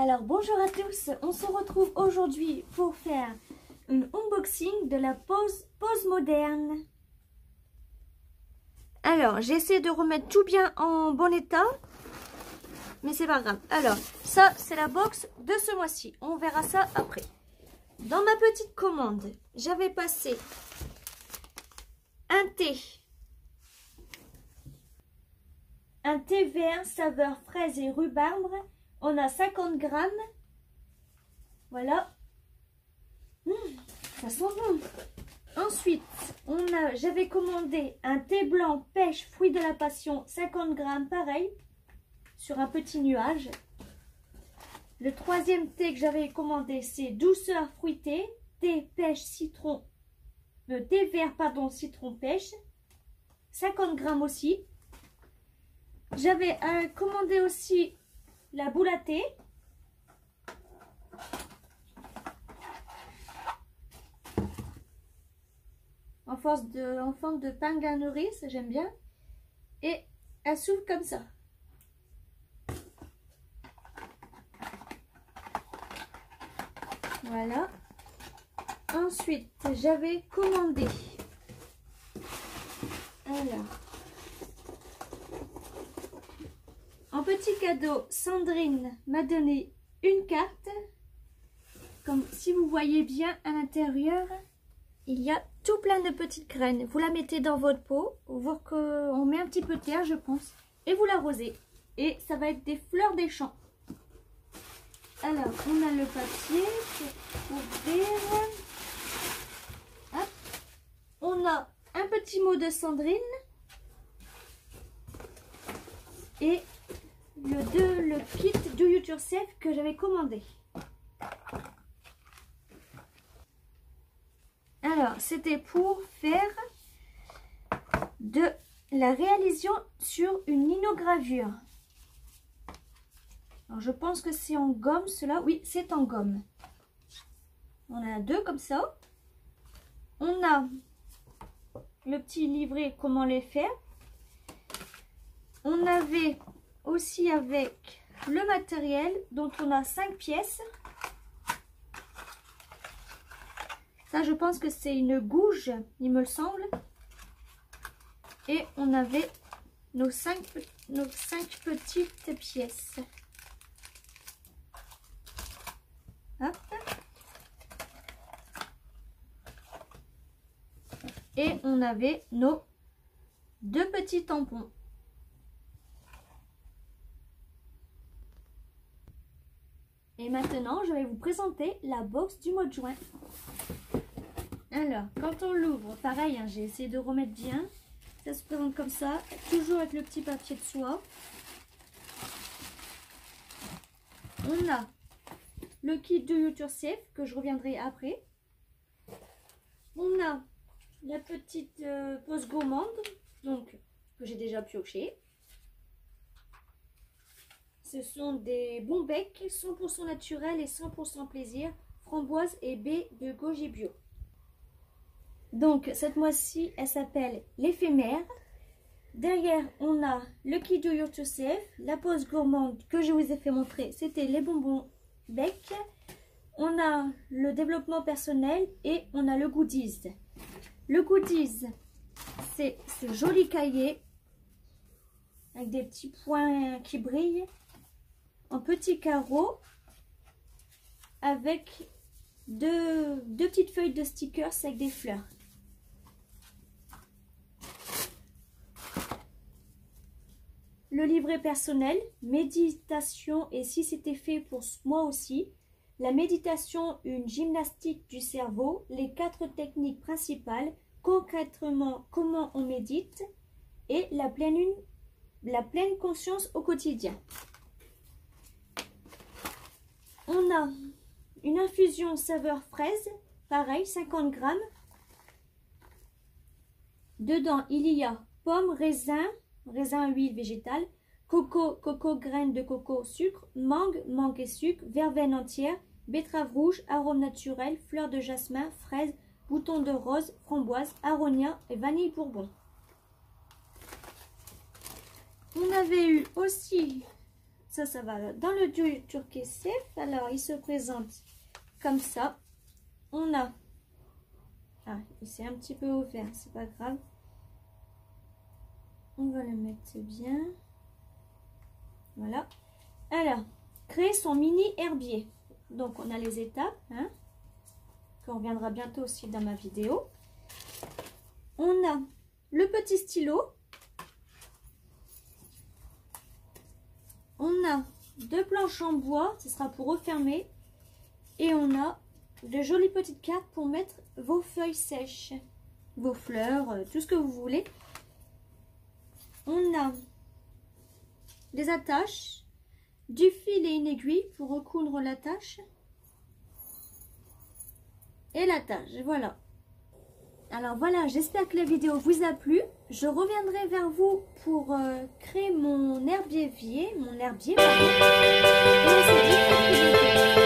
Alors bonjour à tous, on se retrouve aujourd'hui pour faire un unboxing de la pose moderne. Alors j'essaie de remettre tout bien en bon état, mais c'est pas grave. Alors ça c'est la box de ce mois-ci, on verra ça après. Dans ma petite commande, j'avais passé un thé vert saveur fraise et rhubarbe. On a 50 grammes. Voilà. Ça sent bon. Ensuite, j'avais commandé un thé blanc pêche fruit de la passion, 50 grammes, pareil, sur un petit nuage. Le troisième thé que j'avais commandé, c'est douceur fruitée, thé pêche citron, thé vert pardon citron pêche, 50 grammes aussi. J'avais commandé aussi la boule à thé. En forme de pain à nourrice, j'aime bien. Et elle s'ouvre comme ça. Voilà. Ensuite, j'avais commandé. Alors. En petit cadeau, Sandrine m'a donné une carte. Comme si vous voyez bien à l'intérieur, il y a tout plein de petites graines. Vous la mettez dans votre pot, voir qu'on met un petit peu de terre, je pense, et vous l'arrosez. Et ça va être des fleurs des champs. Alors, on a le papier pour ouvrir. Hop. On a un petit mot de Sandrine. Et le kit Do It Yourself que j'avais commandé. Alors, c'était pour faire de la réalisation sur une linogravure. Alors, je pense que c'est en gomme, cela. Oui, c'est en gomme. On a deux comme ça. On a le petit livret comment les faire. On avait aussi avec le matériel, dont on a 5 pièces. Ça, je pense que c'est une gouge, il me semble. Et on avait nos 5 petites pièces. Hop. Et on avait nos 2 petits tampons. Et maintenant, je vais vous présenter la box du mois de juin. Alors, quand on l'ouvre, pareil, hein, j'ai essayé de remettre bien. Ça se présente comme ça, toujours avec le petit papier de soie. On a le kit Do It Yourself, que je reviendrai après. On a la petite pose gourmande, donc que j'ai déjà pioché. Ce sont des bons becs, 100% naturel et 100% plaisir, framboise et baie de goji bio. Donc cette mois-ci, elle s'appelle l'éphémère. Derrière, on a le kit Do It Yourself, la pose gourmande que je vous ai fait montrer, c'était les bonbons becs. On a le développement personnel et on a le goodies. Le goodies, c'est ce joli cahier avec des petits points qui brillent. En petits carreaux avec deux petites feuilles de stickers avec des fleurs. Le livret personnel, méditation et si c'était fait pour moi aussi. La méditation, une gymnastique du cerveau, les 4 techniques principales, concrètement comment on médite et la pleine conscience au quotidien. On a une infusion saveur fraise, pareil, 50 grammes. Dedans, il y a pommes, raisin, huile végétale, coco, graines de coco, sucre, mangue et sucre, verveine entière, betterave rouge, arôme naturel, fleur de jasmin, fraise, bouton de rose, framboise, aronia et vanille bourbon. On avait eu aussi Ça va dans le do it yourself. Alors, il se présente comme ça. On a... Ah, c'est un petit peu ouvert, c'est pas grave. On va le mettre bien. Voilà. Alors, créer son mini herbier. Donc, on a les étapes, hein, qu'on reviendra bientôt aussi dans ma vidéo. On a le petit stylo. On a 2 planches en bois, ce sera pour refermer. Et on a de jolies petites cartes pour mettre vos feuilles sèches, vos fleurs, tout ce que vous voulez. On a des attaches, du fil et une aiguille pour recoudre l'attache. Et l'attache, voilà. Alors voilà, j'espère que la vidéo vous a plu. Je reviendrai vers vous pour créer mon herbier, pardon. Et on se dit à très bientôt.